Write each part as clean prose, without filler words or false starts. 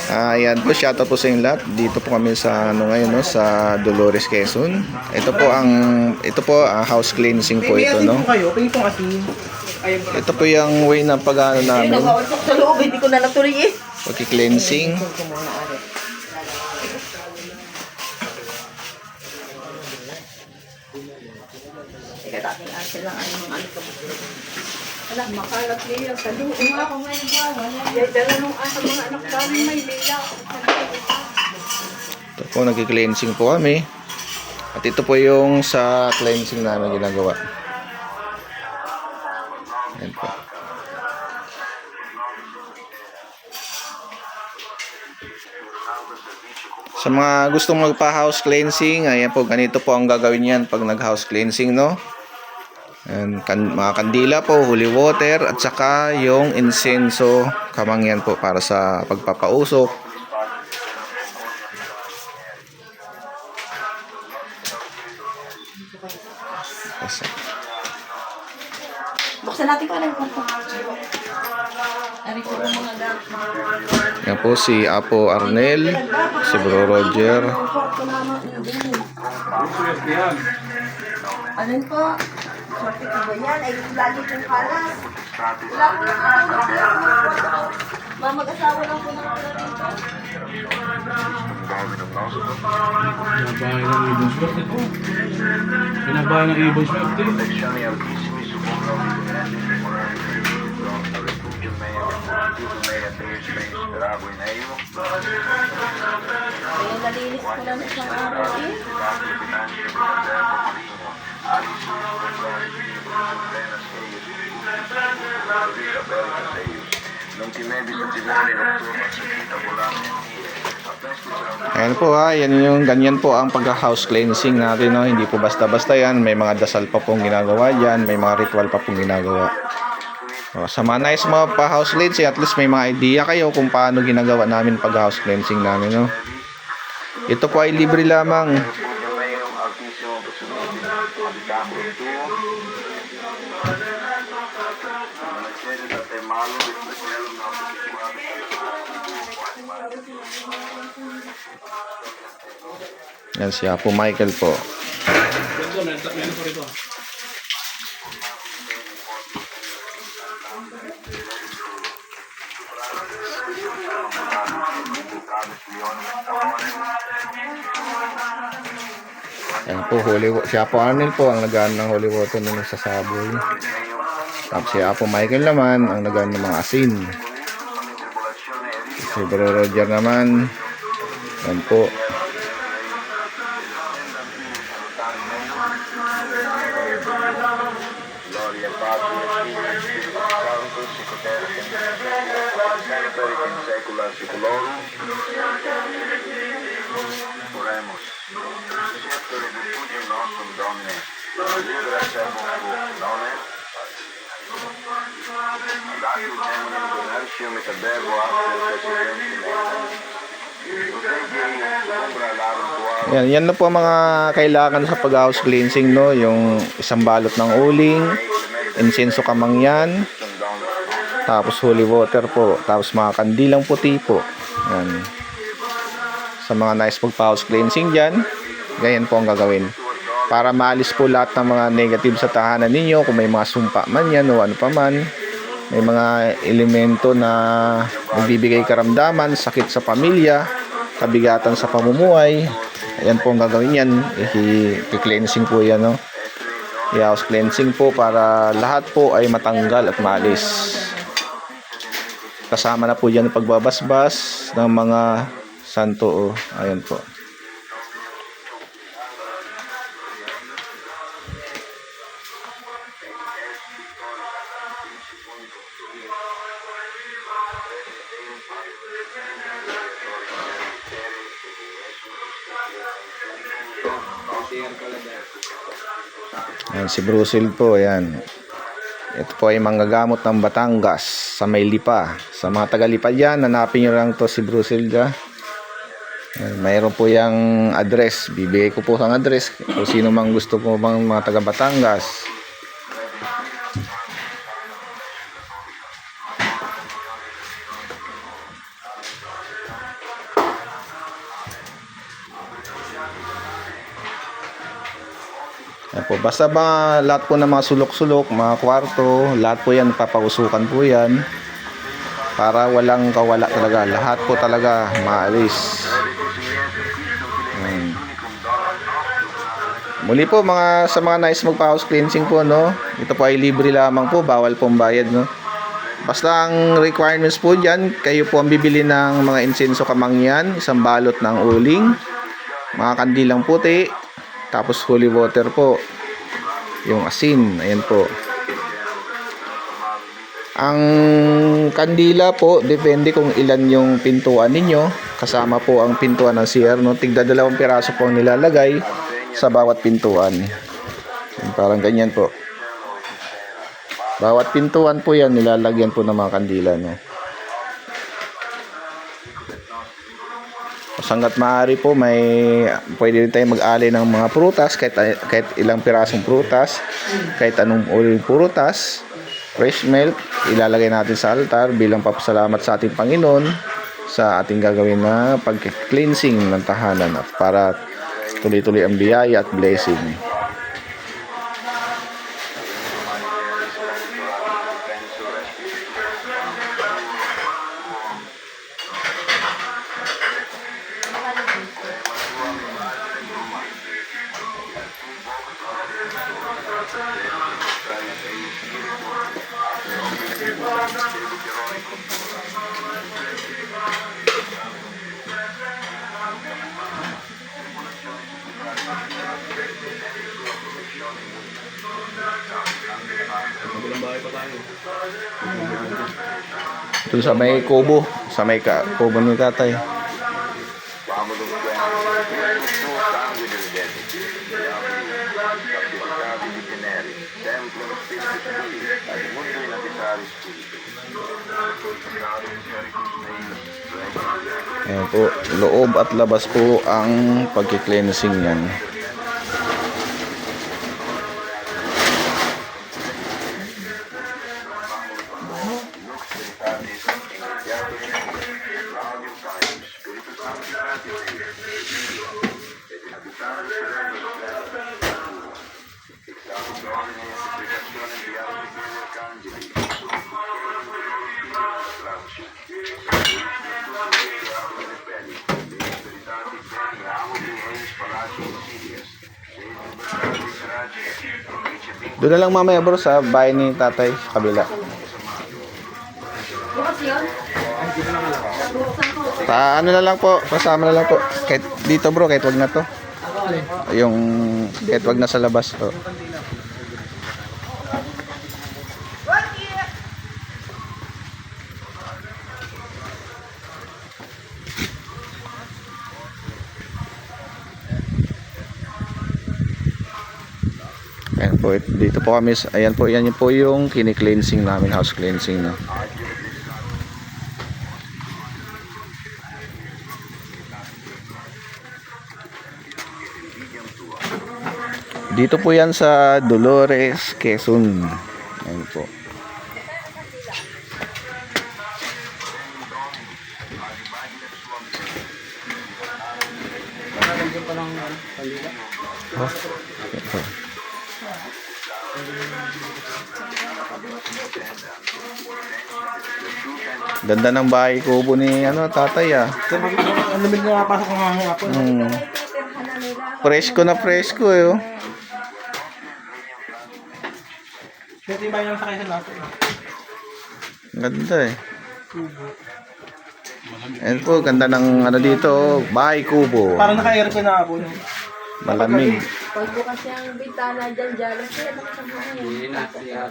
Ayan po, shoutout po sa inyo lahat. Dito po kami sa ano ngayon, no, sa Dolores, Quezon. Ito po ang house cleansing po ito, no. Ito po yung way ng pag-ano namin. Sa loob, hindi ko na natuloy eh. Pagki-cleansing. Teka, dating asa lang ano ka. Wala, makalat niya sa loob. Ako ngayon ba? Wala. Dala nung asa mga anak namin may lila. Ito po, nagki-cleansing po kami. At ito po yung sa cleansing namin ginagawa. Ayan po. Sa mga gustong magpa-house cleansing, ayan po, ganito po ang gagawin yan pag nag-house cleansing, no? And mga kandila po, holy water, at saka yung insenso, kamangyan po para sa pagpapausok. Buksan natin pa rin kwarto. Ari ko mga gamit. Yan po si Apo Arnel, si Bro Roger. Alin po? Sorte ko ba yan? Ay, lagi pong kalas. Wala po na mag-asawa lang po ng pala dito. Pinabahay ng ibon swerte. Kaya nalinis ko lang isang araw eh. Ayan po ha, ganyan po ang pagka-house cleansing natin, no? Hindi po basta-basta yan, may mga dasal pa pong ginagawa yan, may mga ritual pa pong ginagawa. So, sa mga nice mga pa-house cleansing, at least may mga idea kayo kung paano ginagawa namin pag-house cleansing namin, no? Ito po ay libre lamang. Yan siya po, Michael po. Yan po, siya po Arnel po ang nagaan ng holy water nung sa saboy. Tapos siya po Michael naman ang nagaan ng mga asin. Si Bro Roger naman, yan po. Yan na po ang mga kailangan sa pag-house cleansing, no? Yung isang balot ng uling, insenso kamangyan, tapos holy water po, tapos mga kandilang puti po. Yan. Sa mga nice pag-house cleansing dyan, ganyan po ang gagawin. Para maalis po lahat ng mga negative sa tahanan ninyo, kung may mga sumpa man yan o ano pa man, may mga elemento na magbibigay karamdaman, sakit sa pamilya, kabigatan sa pamumuhay. Ayan po ang gagawin yan. I-cleansing po yan, no? I-house cleansing po para lahat po ay matanggal at maalis. Kasama na po dyan ang pagbabasbas ng mga santo. Ayan po. Ayan, si Brusil po, ayan. Ito po ay manggagamot ng Batangas sa may Lipa. Sa mga taga-Lipa dyan, hanapin nyo lang to si Brusil dyan. Mayroon po yung address. Bibigay ko po ang address kung sino mang gusto po bang mga taga Batangas. Yan po. Basta ba lahat po ng mga sulok-sulok, mga kwarto, lahat po yan papausukan po yan para walang kawala talaga. Lahat po talaga maalis. Yan. Muli po sa mga nais magpa-house cleansing po, no. Ito po ay libre lamang po, bawal pong bayad, no. Basta ang requirements po diyan, kayo po ang bibili ng mga insenso kamangyan, isang balot ng uling, mga kandilang puti, tapos holy water po, yung asin, ayan po. Ang kandila po, depende kung ilan yung pintuan ninyo, kasama po ang pintuan ng CR, no. Tigda 2 piraso po ang nilalagay sa bawat pintuan. Parang ganyan po. Bawat pintuan po yan, nilalagyan po ng mga kandila, no. Hangga't maaari po, pwede rin tayo mag-alay ng mga prutas, kahit ilang pirasong prutas, kahit anong uling prutas, fresh milk, ilalagay natin sa altar bilang papasalamat sa ating Panginoon sa ating gagawin na pag-cleansing ng tahanan at para tuloy-tuloy ang biyaya at blessing. Doon sa may kubo, kubo ni tatay. Ayan po, loob at labas po ang pagki-cleansing yan. Doon na lang mamaya bro sa bahay ni tatay sa kabila. Ano na lang po, kasama na lang po. Kahit dito bro, kahit wag na to. Kahit wag na sa labas to. Ayan po, dito po kami, ayan po, yan po yung kini-cleansing namin, house cleansing, no. Dito po yan sa Dolores, Quezon. Ayan po. Ganda ng bahay kubo ni tatay ah. Ang lamig na pasok ng mga hapon. Presko na presko eh. Oh. Pwede ba yung sakay sa natin? Ganda eh. Ayan po, ganda ng dito, bahay kubo. Parang naka-aircon na hapon. Malamig. Pag po kasi ang bintana dyan, jealous yan. Hindi na siya.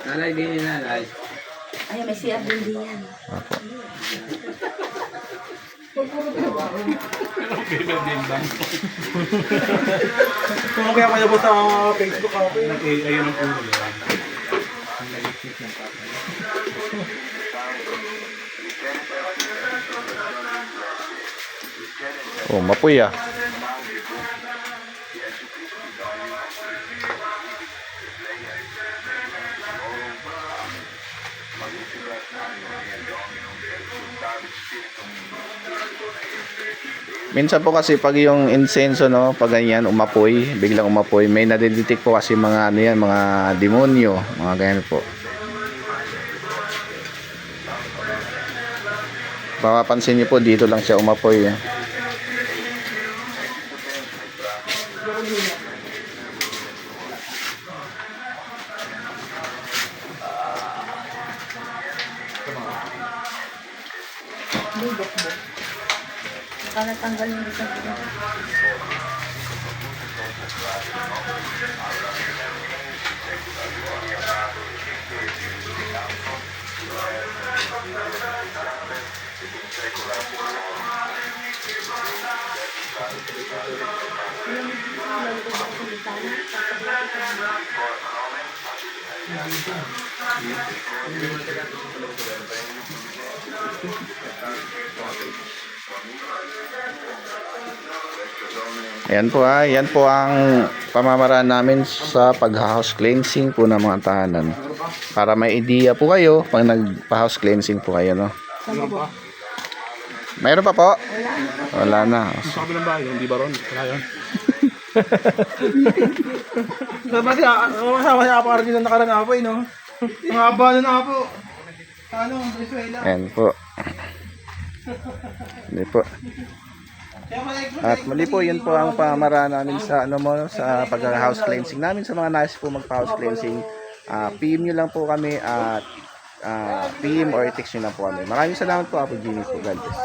Nanay, din yung nanay. Ay, may CR din diyan. Apo. Kung kaya kayo po sa Facebook ako, ayun ang puno. Oh, mapuy ah. Minsan po kasi pag yung insenso, no, pag ganyan, umapoy, biglang umapoy, may nadidetect po kasi mga ano yan, mga demonyo, mga ganyan po. Mapapansin niyo po, dito lang siya umapoy. Eh. Bubok-bok. Baka natanggal yung isang pila. Ayan po yan po ang pamamaraan namin sa pag-house cleansing po ng mga tahanan. Para may idea po kayo pag nag-house cleansing po kayo, no? Ano pa? Mayroon pa po? Wala na. Sa kabilang bahay, hindi ba ron? Wala yun. Dapat masama siya para din ang nakarang apo no? Ang haba na apo. Ano, Venezuela. Ayan po. Hindi po. At muli po, yun po ang pamamaraan namin sa sa pag-house cleansing namin sa mga nais po mag-house cleansing. PM nyo lang po kami at PM or text nyo lang po kami. Maraming salamat po, Apo Jimmy po. God bless.